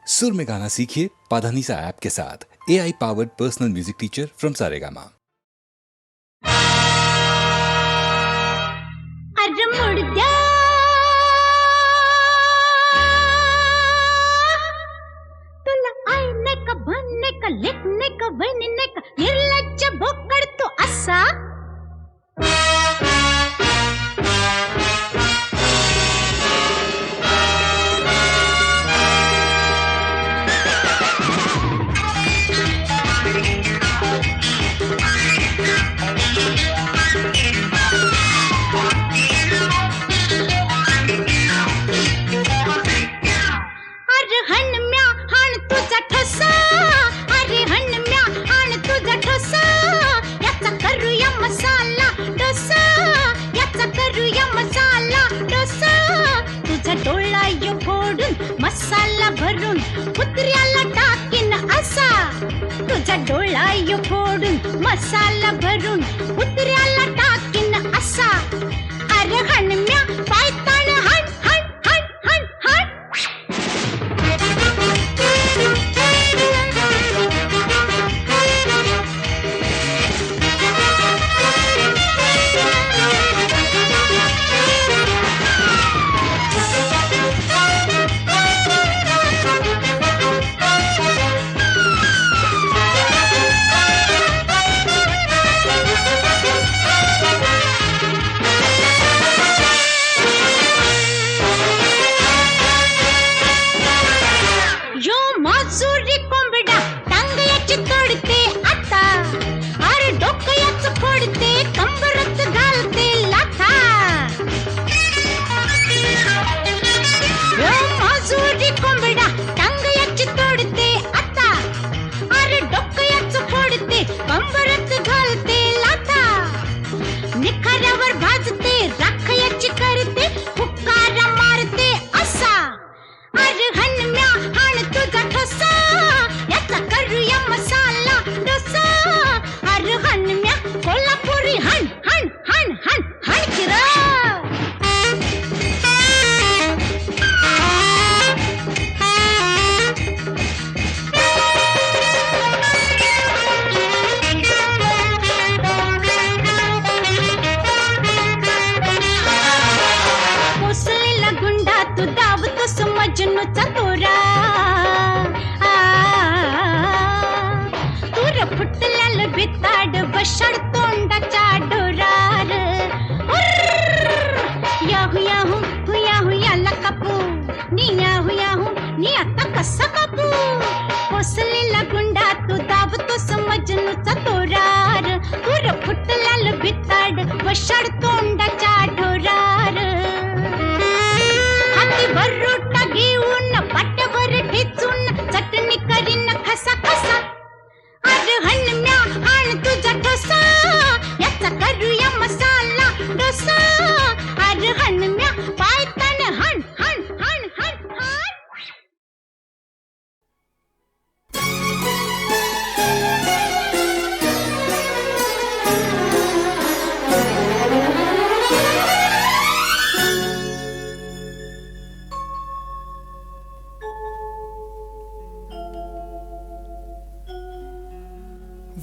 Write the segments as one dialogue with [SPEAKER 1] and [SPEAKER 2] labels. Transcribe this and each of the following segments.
[SPEAKER 1] सुर में गाना सीखिए पाधानीसा ऐप के साथ। AI powered personal music teacher from Saregama.
[SPEAKER 2] अरे मुर्द्या तुला आईने का बनने का लेखने का बनने का निर्लज्ज बोकड तो असा मसाला भरून कुत्र्याला टाकीन असा तुझा डोळा यो फोडून मसाला भरून कुत्र्याला टाकीन असा अरे हणम्या पायतान हण हण हण हण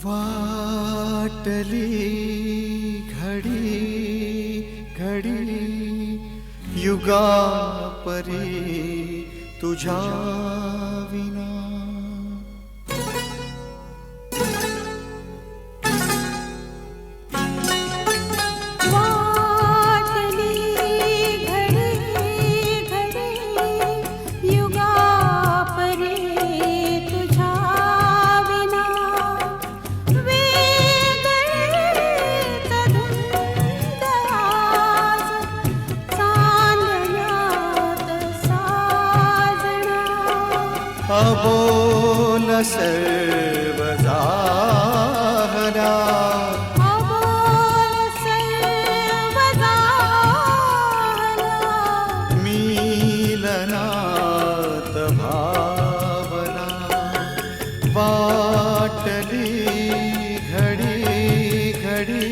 [SPEAKER 3] वाटली घडी घडी युगा परी तुझ्या विना अबोल सर्व जाहरा मिलनात भावना वाटली घडी घडी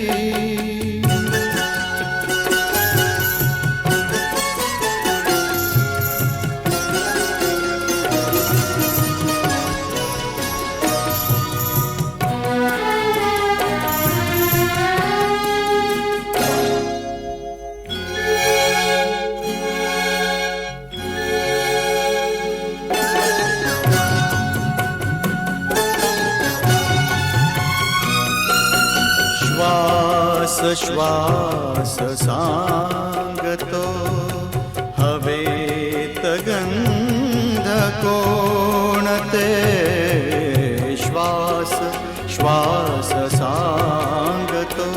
[SPEAKER 3] श्वास सांगतो हवेत गंध कोणते श्वास श्वास सांगतो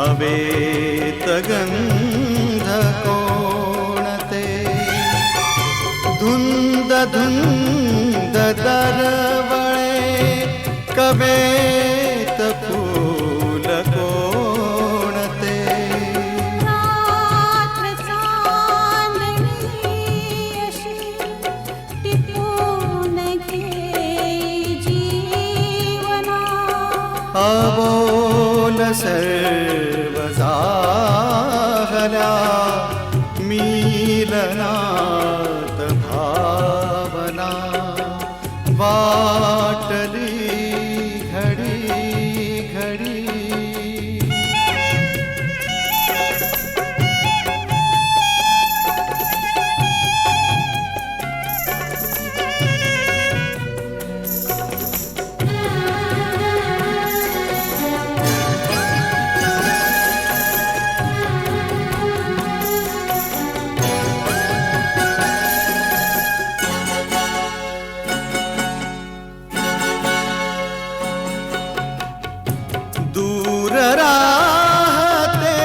[SPEAKER 3] हवेत गंध कोणते धुंद धुंद दरवळे कवेत फूल कोणते
[SPEAKER 2] रात्र चांदणी अशी टिपून घे जीवना
[SPEAKER 3] अबोल सर्व जाहल्या मीलनात भावना वाटली घडी घडी दूर राहते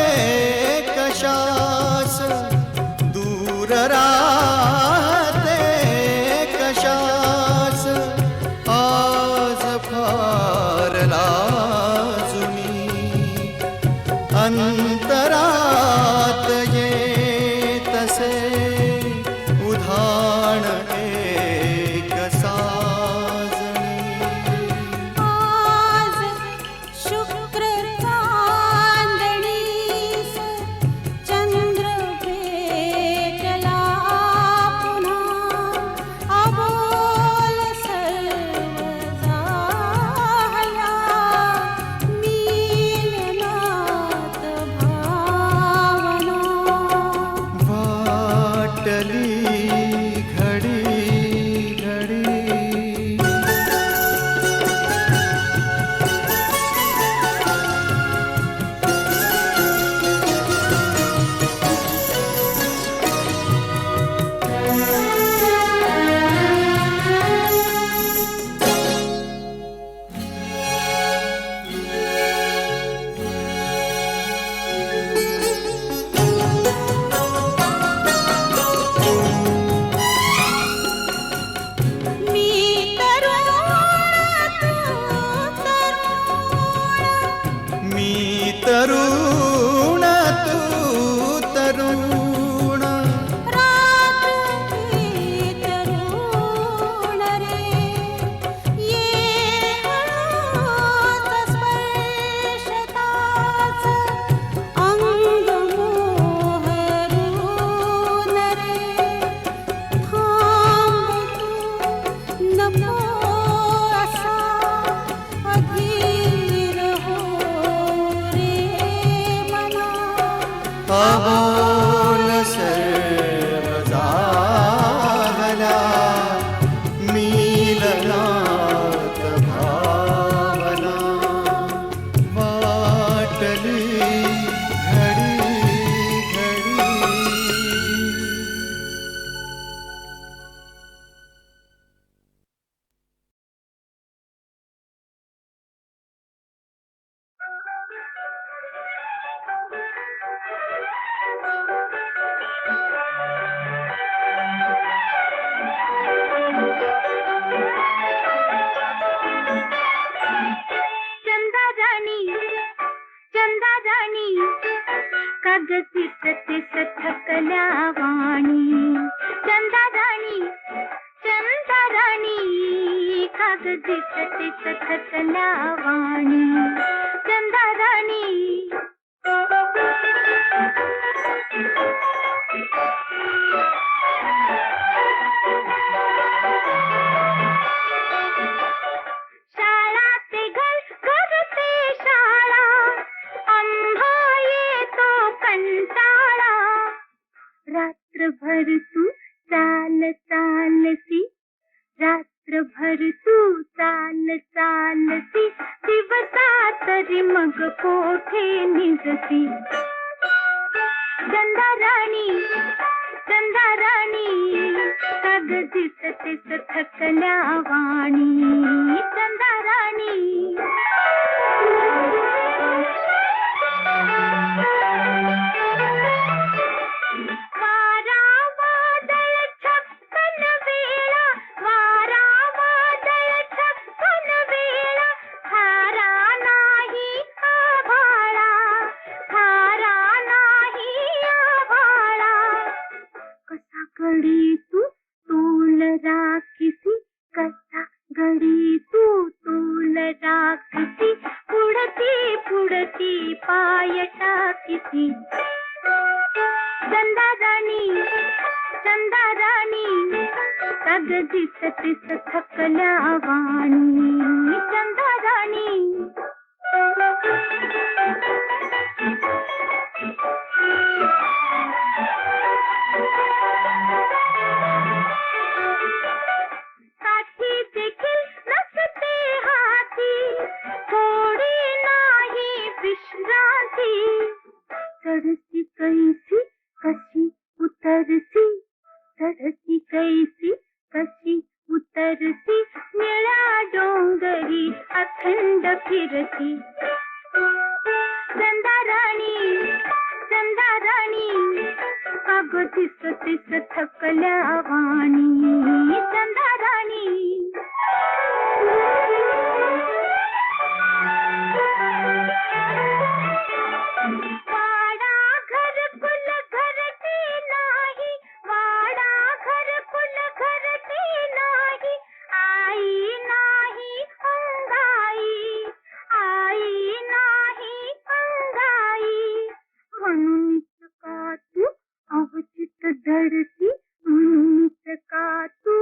[SPEAKER 3] कशास दूर राहते कशास आज फार लाजुनी अंतरात येतसे उधाण एक साजणी
[SPEAKER 2] आज शुक्र चांदणीस चंद्र भेटला पुन्हा अबोल सर्व जाहल्या मीलनात भावना
[SPEAKER 3] वाटली घडी घडी
[SPEAKER 2] मी तरुण
[SPEAKER 3] तू तरुण
[SPEAKER 2] रात्री तरुण रे ये हळूच स्पर्शताच अंग मोहरून रे थांब तू नको असा अधीर हो रे मना
[SPEAKER 3] अबोल सर्व जाहल्या मीलनात भावना वाटली घडी घडी
[SPEAKER 2] चंदा राणी कागदी सतीस थकल्या वाणी चंदा राणी कागदी सतीस थकल्या वाणी चंदा राणी शाळा ते घर घर ते शाळा आंबा येतो कंटाळा रात्रभर तू चाल चालसी रात्र रात्रभर तू चाल चालती दिवसा तरी मग कोठे निजती चंदाराणी चंदाराणी कागदी सतेस थकल्या वाणी चंदाराणी वारा वादळ छप्पन वेळा वारा वादळ छप्पन वेळा थारा नाही आभाळा थारा नाही आभाळा कसा घडी तू तोल राखीसी कसा घडी तू तोल राखीसी पुढती पुढती पाय टाकीसी चंदाराणी चंदाराणी कागदी सतीस थकल्या वाणी चंदाराणी साठी देखील नसते हाती थोडी नाही विश्रांती चढती कैसी कशी उतरसी चढती कैसी कशी उतरसी निळ्या डोंगरी अखंड फिरती चंदाराणी चंदाराणी अगं दिसतीस थकल्या वाणी चंदाराणी वाडा घरकुल घरटी नाही वाडा घरकुल घरटी नाही आई नाही अंगाई आई नाही अंगाई म्हणूनच का तू अवचित धडती म्हणूनच का तू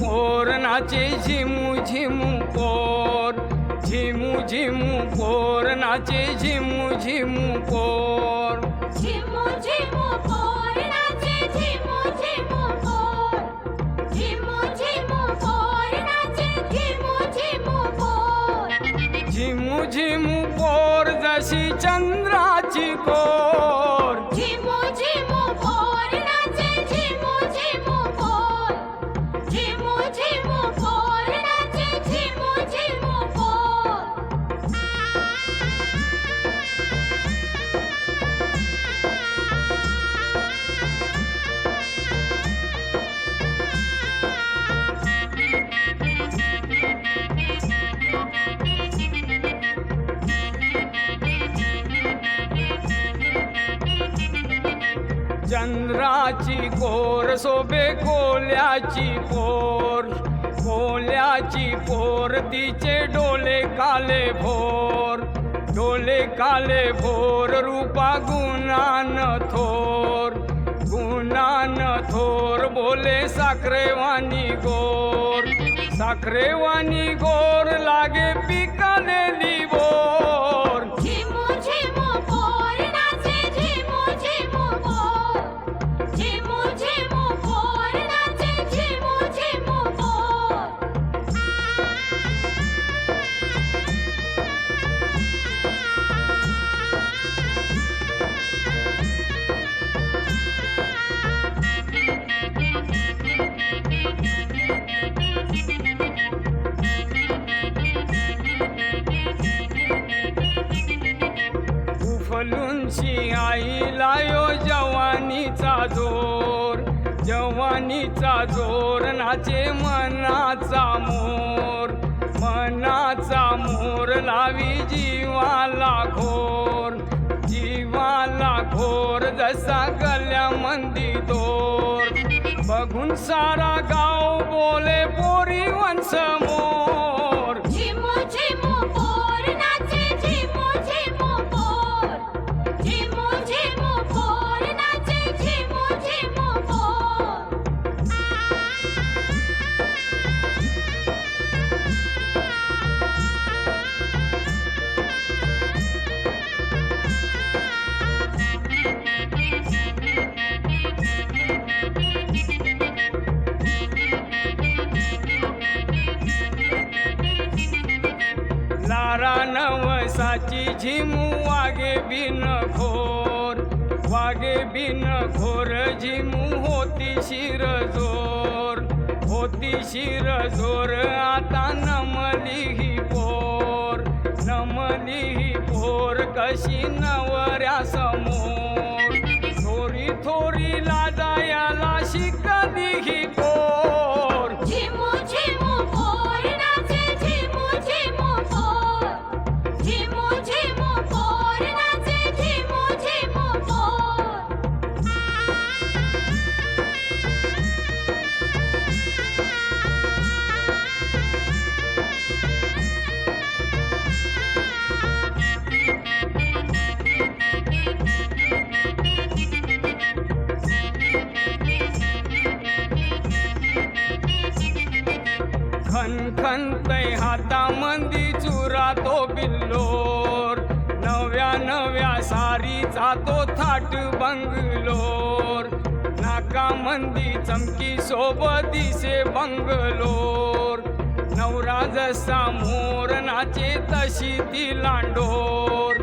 [SPEAKER 4] पोर नाचे झिमू झिमू पोर, झिमू झिमू पोर नाचे झिमू झिमू पोर.
[SPEAKER 2] झिमू झिमू पोर नाचे झिमू झिमू पोर, झिमू झिमू पोर नाचे झिमू झिमू पोर.
[SPEAKER 4] झिमू झिमू पोर जशी चंद्राची कोर,
[SPEAKER 2] झिमू झिमू पोर नाचे झिमू झिमू पोर, झिमू झिमू पोर नाचे झिमू झिमू पोर.
[SPEAKER 4] चंद्राची कोर शोभे कोल्याची पोर, कोल्याची पोर तिचे डोले काले भोर, डोले काले भोर रूपा गुणान थोर, गुणान थोर बोले साखरेवानी गोर, साखरेवानी गोर लागे पिकलेली बोर.
[SPEAKER 2] झिमू झिमू पोर नाचे झिमू झिमू पोर, झिमू झिमू पोर नाचे झिमू झिमू पोर.
[SPEAKER 4] उफलूनची आईला यो जवानीचा जोर, जवानीचा जोर नाचे मनाचा मोर, मनाचा मोर लावी जीवाला घोर, जीवाला घोर जसा गल्यामंदी दोर. बघून सारा गाव बोले पोरी वंश मोर.
[SPEAKER 2] झिमू झिमू पोर नाचे झिमू झिमू पोर, झिमू झिमू पोर नाचे झिमू झिमू पोर.
[SPEAKER 4] लारा नवसाची झिमू वागे बिन घोर, वागे बिन घोर झिमू होती शिरजोर, होती शिरजोर आता नमली ही पोर, नमली ही पोर कशी नवऱ्या समोर. थोरी थोरी लाजायाला शिकली ही पोर.
[SPEAKER 2] झिमू झिमू पोर नाचे झिमू झिमू पोर, झिमू झिमू पोर नाचे झिमू झिमू पोर.
[SPEAKER 4] खनखनतय हातामंदी चुरा तो बिल्लोर, नव्या नव्या सारीचा तो थाट बंगलोर. नाकामंदी चमकी सोबत दिसे बंगलोर, नवरा जसा मोर नाचे तशी ती लांडोर.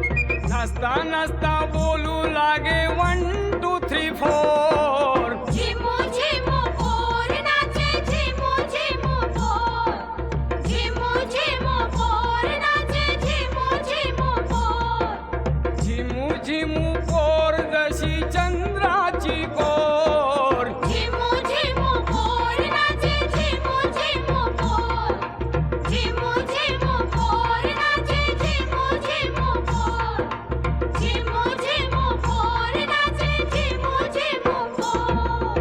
[SPEAKER 4] नाचता नाचता बोलू लागे 1 2 3 4.
[SPEAKER 2] झिमू झिमू पोर नाचे झिमू झिमू पोर, झिमू झिमू पोर नाचे झिमू झिमू पोर.
[SPEAKER 4] झिमू झिमू पोर जशी चंद्राची कोर,
[SPEAKER 2] झिमू झिमू पोर नाचे झिमू झिमू पोर, झिमू झिमू पोर नाचे झिमू झिमू पोर, झिमू झिमू पोर नाचे झिमू झिमू पोर.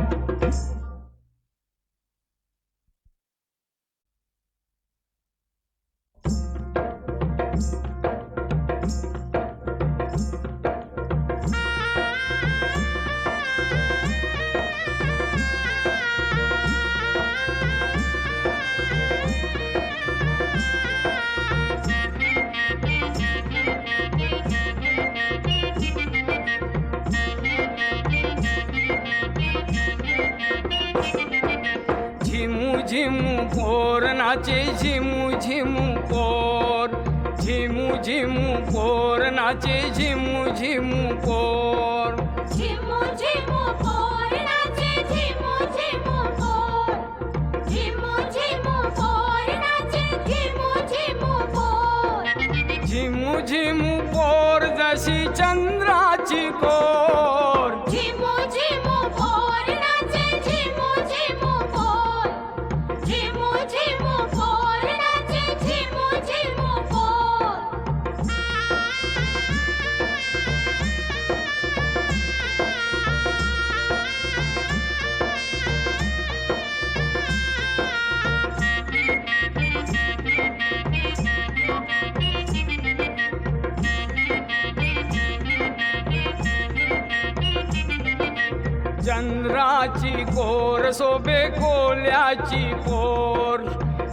[SPEAKER 4] झिमू पोर नाचे झिमू झिमू पोर झिमू झिमू पोर नाचे झिमू झिमू पोर
[SPEAKER 2] झिमू झिमू पोर नाचे झिमू झिमू पोर झिमू झिमू पोर नाचे झिमू झिमू पोर
[SPEAKER 4] झिमू झिमू पोर जशी चंद्राची कोर
[SPEAKER 2] झिमू झिमू पोर नाचे झिमू झिमू पोर झिमू झिमू पोर नाचे झिमू झिमू पोर
[SPEAKER 4] चंद्राची कोर शोभे कोल्याची पोर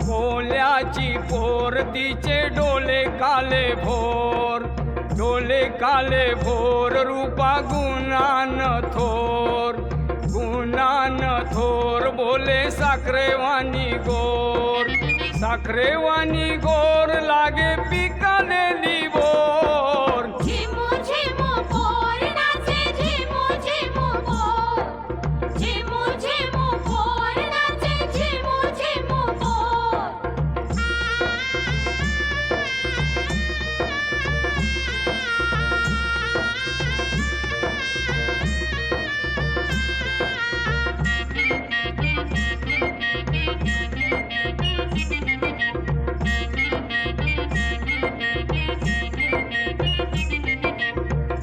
[SPEAKER 4] कोल्याची पोर तिचे डोले काले भोर डोले काले भोर रूपा गुणान थोर बोले साखरेवानी गोर लागे पिकलेली बोर
[SPEAKER 2] झिमू झिमू पोर नाचे झिमू झिमू पोर झिमू झिमू पोर नाचे झिमू झिमू पोर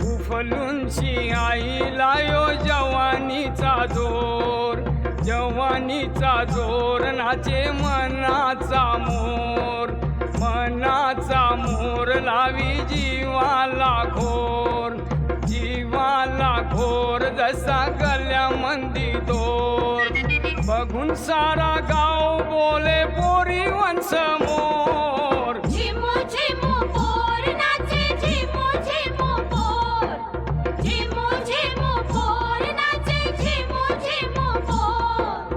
[SPEAKER 4] उफलूनशी आई लायो जवानीचा जोर नाचे मनाचा मोर लावी जीवाला घोर जसा गल्यामंदी दोर बघून सारा गाव बोले पोरी वंश मोर
[SPEAKER 2] झिमू झिमू पोर नाचे झिमू झिमू पोर झिमू झिमू पोर नाचे झिमू झिमू पोर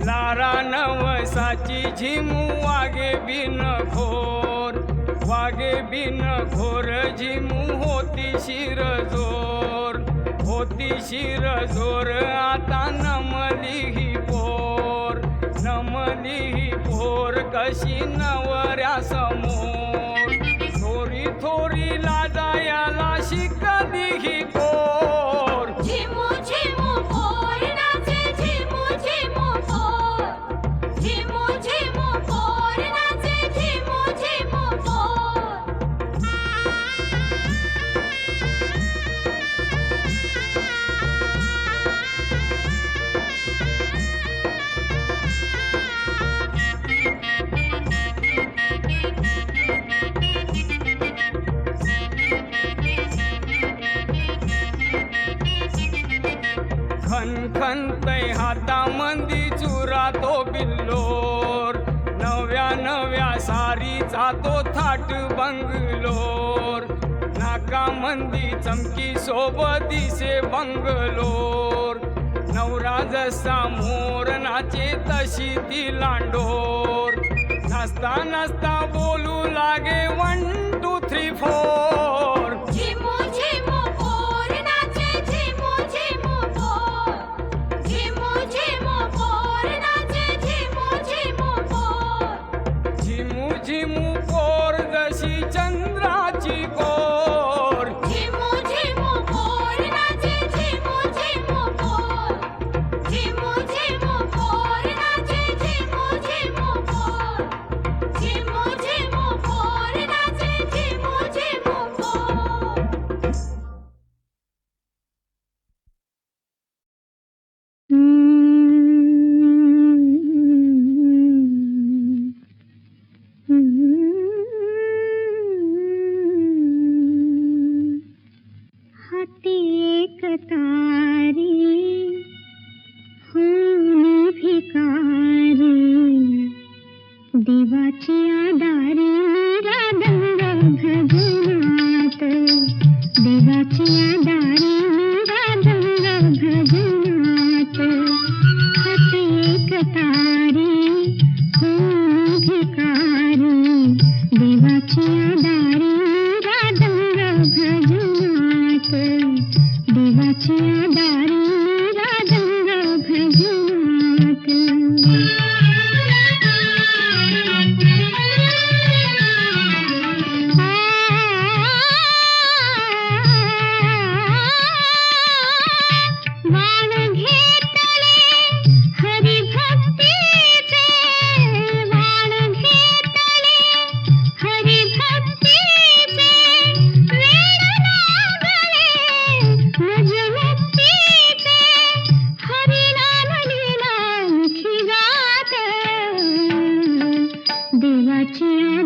[SPEAKER 4] लारा नवसाची झिमू वागे बिन घोर झिमू होती शिरजोर आता नमली ही पोर कशी नवऱ्या समोर थोरी लाजायाला शिकली ही पोर
[SPEAKER 2] झिमू झिमू पोर नाचे झिमू झिमू पोर झिमू झिमू पोर नाचे झिमू झिमू पोर
[SPEAKER 4] खनखनतय हातामंदी चुरा तो बिल्लोर नव्या सारीचा तो थाट बंगलोर नाकामंदी चमकी सोबतीसे बंगलोर नवरा जसा मोर नाचे तशी ती लांडोर नसता बोलू लागे 1 2 3 4
[SPEAKER 2] झिमू झिमू पोर नाचे झिमू झिमू पोर झिमू झिमू पोर नाचे झिमू झिमू पोर
[SPEAKER 4] झिमू झिमू पोर जशी चंद्राची कोर
[SPEAKER 2] झिमू झिमू पोर नाचे झिमू झिमू पोर झिमू झिमू पोर नाचे झिमू झिमू पोर झिमू झिमू पोर नाचे झिमू झिमू पोर हाती एक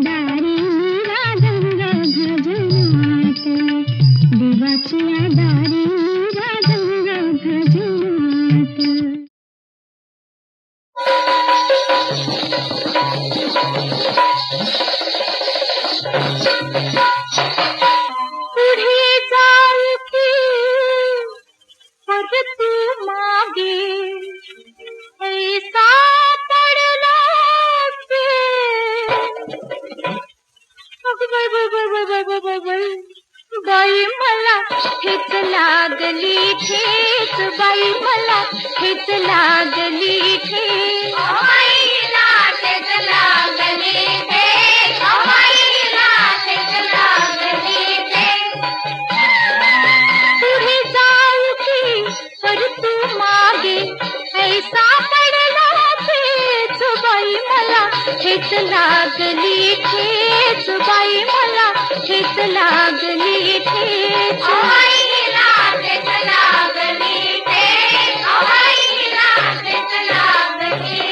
[SPEAKER 2] दारी रागंग भजनात देवाची दारी रागंग भजनात पुढे जाऊ की परत मागे ऐसा पडला बाई मला ठेच लागली ठेच बाई मला ठेच लागली ठेच ठेच लागली ठेच ठेच लागली पुढे जाऊ की परत मागे ऐसा पडला ठेच बाई मला ठेच लागली ठेच बाई मला ठेच लागली ठेच ठेच लागली ठेच ठेच लागली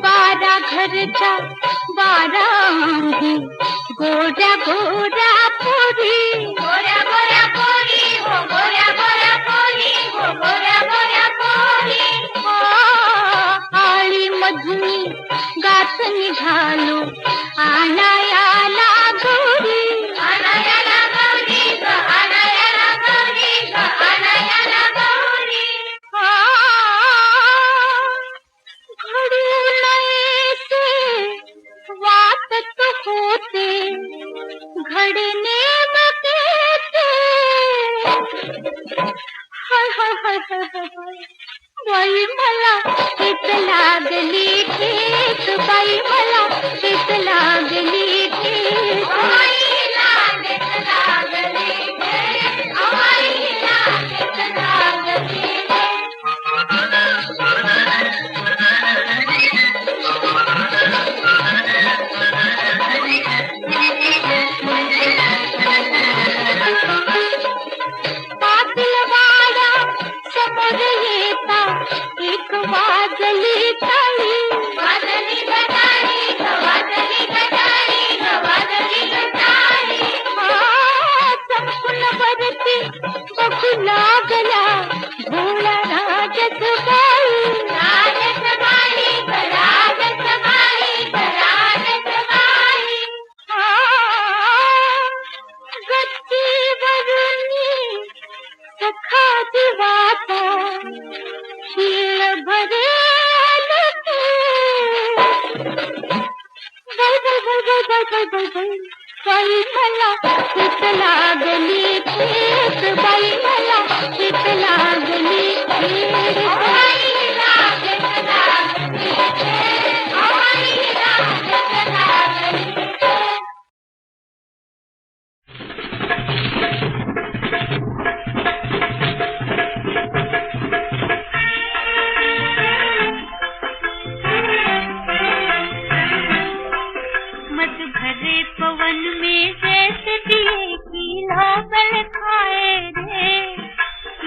[SPEAKER 2] बारा घरच्या बारा आहे गोऱ्या गोऱ्या पोरी गोऱ्या गोऱ्या पोरी हो गोऱ्या गोऱ्या पोरी हो गोऱ्या गोऱ्या पोरी आळी मधुनी गात निघालो आणायाला गौरी आणायाला गौरी ग आणायाला गौरी ग आणायाला गौरी घडू नये वाटत होते घडणे बघते हाय हाय हाय हाय हाय बाई मला ठेच लागली ठेच बाई मला ठेच लागली ठेच आईला ठेच लागली ठेच आईला ठेच लागली पाटीलवाडा समोर येता एक वाजली टाळी वाजली गटारी वाजली गटारी वाजली गटारी चमकून वरती बघू लागला भोळा राजसबाई राजसबाई राजसबाई राजसबाई गच्चीवरुनी सखा दिवाचा शीळ भरेल बाई मला ठेच लागली ठेच बाई मला ठेच लागली ठेच आईला ठेच लागली ठेच आईला ठेच लागली ठेच मत भरे पवन में जैसे दिए की लोबल खाए रे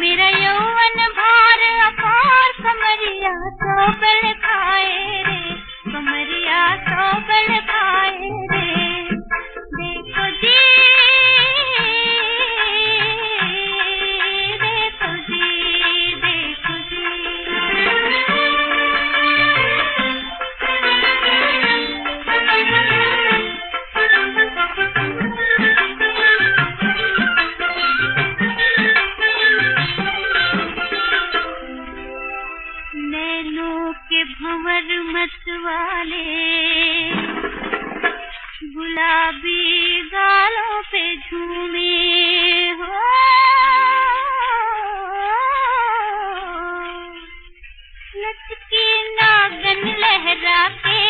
[SPEAKER 2] मेरा यौवन भार अपार कमरिया सोबल खाए रे कमरिया सोबल खाए रे देखो जी देखो जी देखो जी नैनों के भंवर मत वाले गुलाबी गालों पे झूमे हो लटकी नागन लहरा के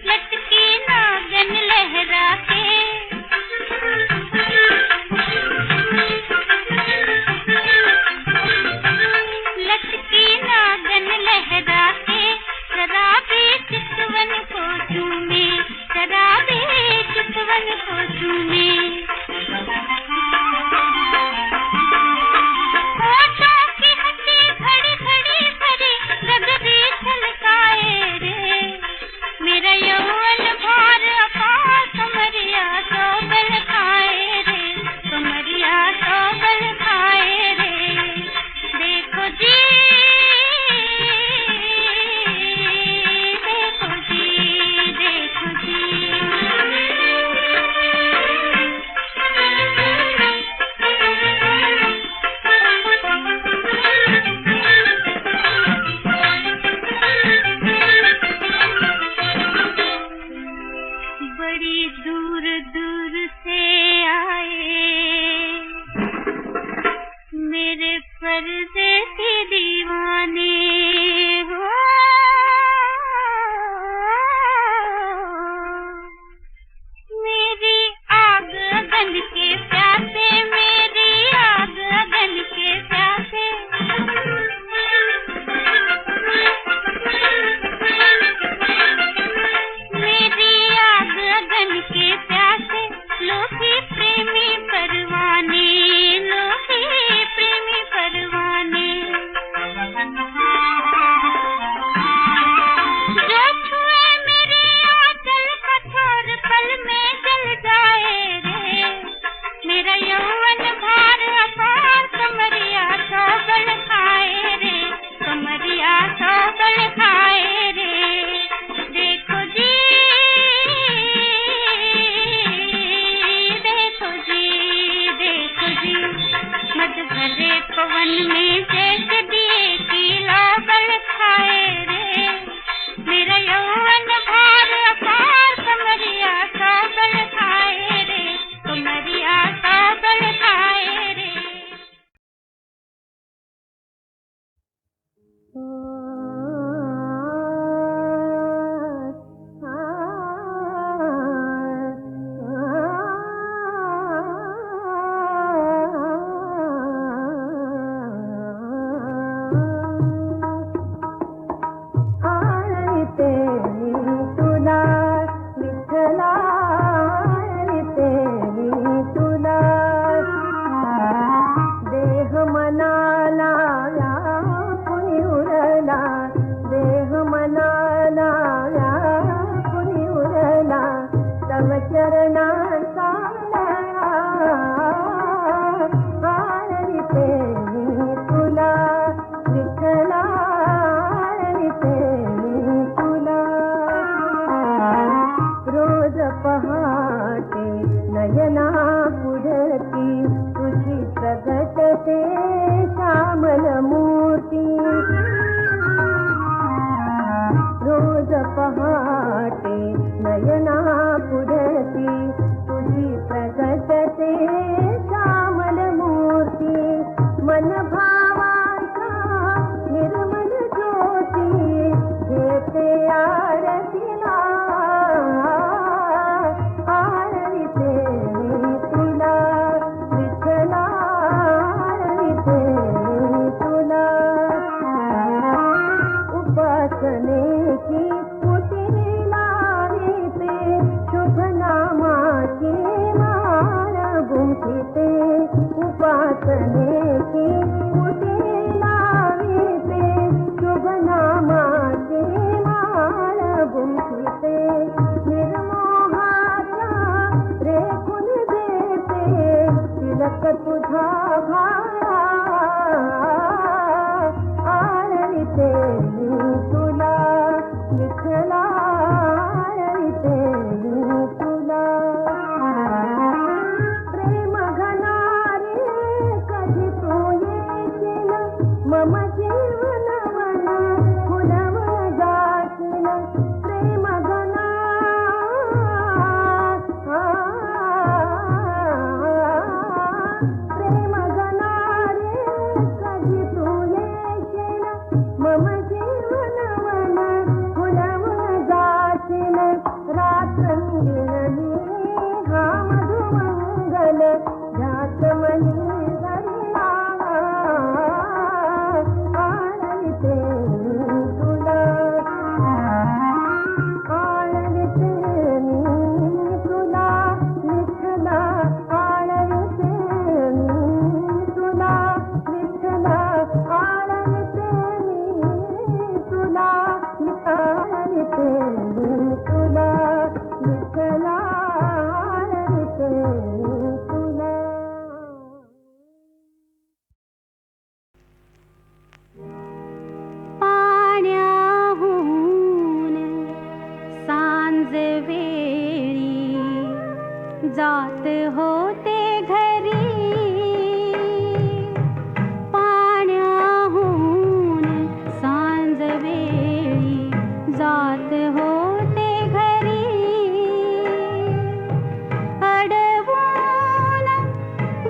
[SPEAKER 2] लटकी नागन लहरा के लटकी नागन लहरा के शराबी चितवन को चूमे शराबी चितवन को तूने होठों की हंसी घड़ी घड़ी भरी गगरी छलकाए रे मेरा यौवन भार अपार कमरिया तो बल खाए रे कमरिया तो बल खाए रे देखो जी देखो जी देखो जी बड़ी दूर दूर से आए मेरे परदेसी दीवाने हो मेरी आग अगन के प्यासे मेरी आग अगन के प्यासे मेरी आग अगन के प्यासे लोभी प्रेमी परवाने लोभी प्रेमी परवाने जो छुए मेरे आंचल कठोर पल में जल जाए रे मेरा यौवन भार अपार कमरिया तो बल खाए रे कमरिया तो बल खाए रे देखो जी देखो जी देखो जी मत भरे पवन में जैस दिए की बल खाए रे मेरा यौवन भार अपार कमरिया तो बल खाए रे कमरिया तो बल खाए रे पहाटे नयना पुढती तुझी प्रगटते श्यामल मूर्ती रोज पहाटे नयना पुढती तुझी प्रगटते श्यामल मूर्ती मन भावांचा निर्मल ज्योती घेते आरतीला उपासने की मुझे लावीते शुभ नामाचे माळ गुंफिते निर्मोहाच्या रेखून देते तिलक तुझा घाला आळीते मी तुला विठला आळीते मी तुला मम जीवन वन फुलव जाशील प्रेम घना प्रेम घना रे कधी तू येशील मम जीवन जात होते घरी पाण्याहून सांज वेळी जात होते घरी अडवून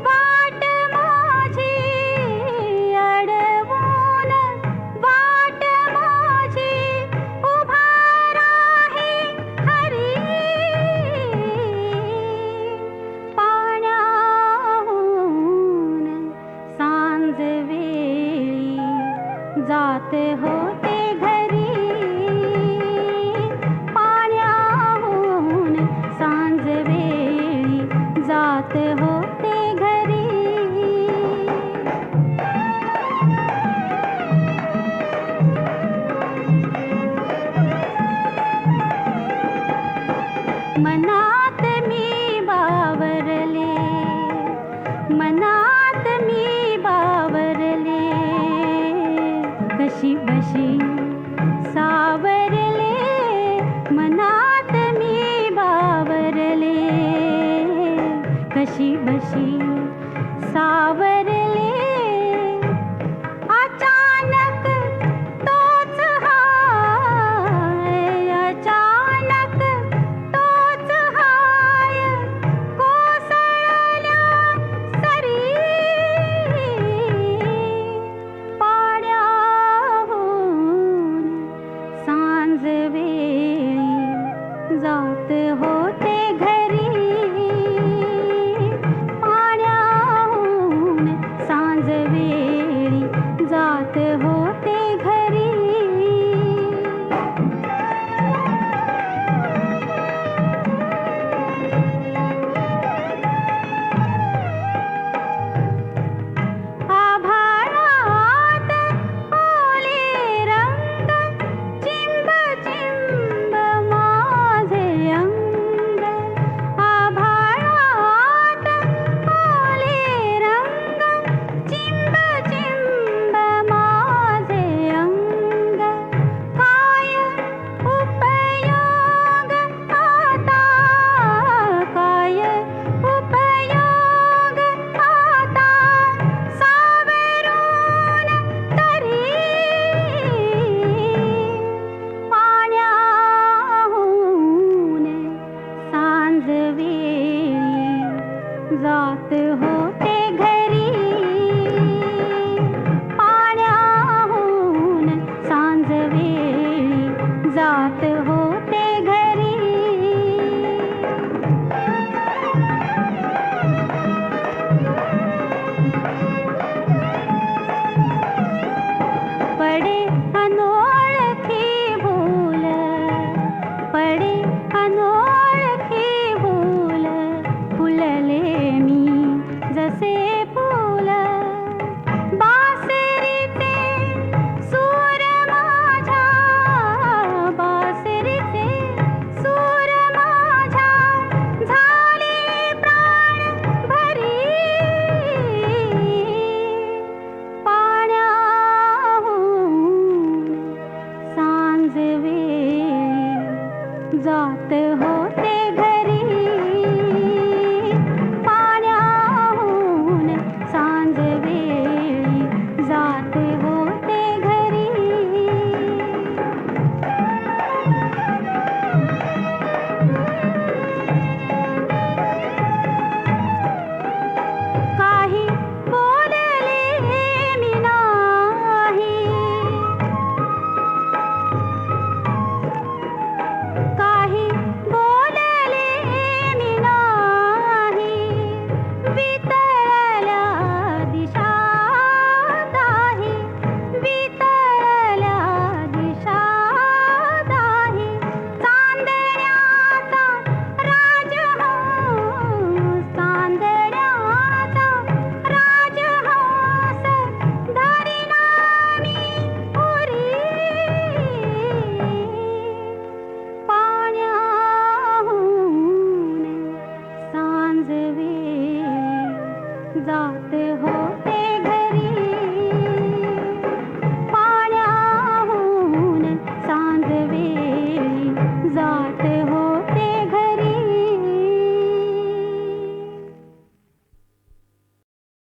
[SPEAKER 2] वाट माझी अडवून वाट माझी उभा राही हरी पाण्याहून सांज वेळी जात होते घरी पाण्याहून सांज वेळी जात होते घरी मनात मी बावरले मनात मी बावरले कशी बशी सावरले मनात मी बावरले कशी बशी सावरले अचानक तोच हाय अचानक तोच हाय कोसळल्या सरी पाण्याहून सांज वेळी जात होते घरी पाण्याहून सांज वेळी जात होते घरी आभाळात ओले रंग चिंब चिंब माझे अंग आभाळात ओले रंग चिंब चिंब माझे अंग काय उपयोग आता काय उपयोग आता सावरून तरी पाण्याहून सांज वेळी जात होते घरी पाण्याहून सांज वेळी जात होते घरी पडे अनोळखी भूल पडे अनोळखी भूल फुलले मी जसे फूल बासरीचे सूर माझ्या बासरीचे सूर माझ्या झाले प्राण भरी पाण्याहून सांज वेळी जात होते घरी पाण्याहून सांज वेळी जात होते घरी काही बोलले मी नाही काही बोलले मी नाही वितळल्या दिशा दाही वितळल्या दिशा दाही चांदण्याचा राजहंस चांदण्याचा राजहंस धरिना मी उरी पाण्याहून सांज वेळी जात होते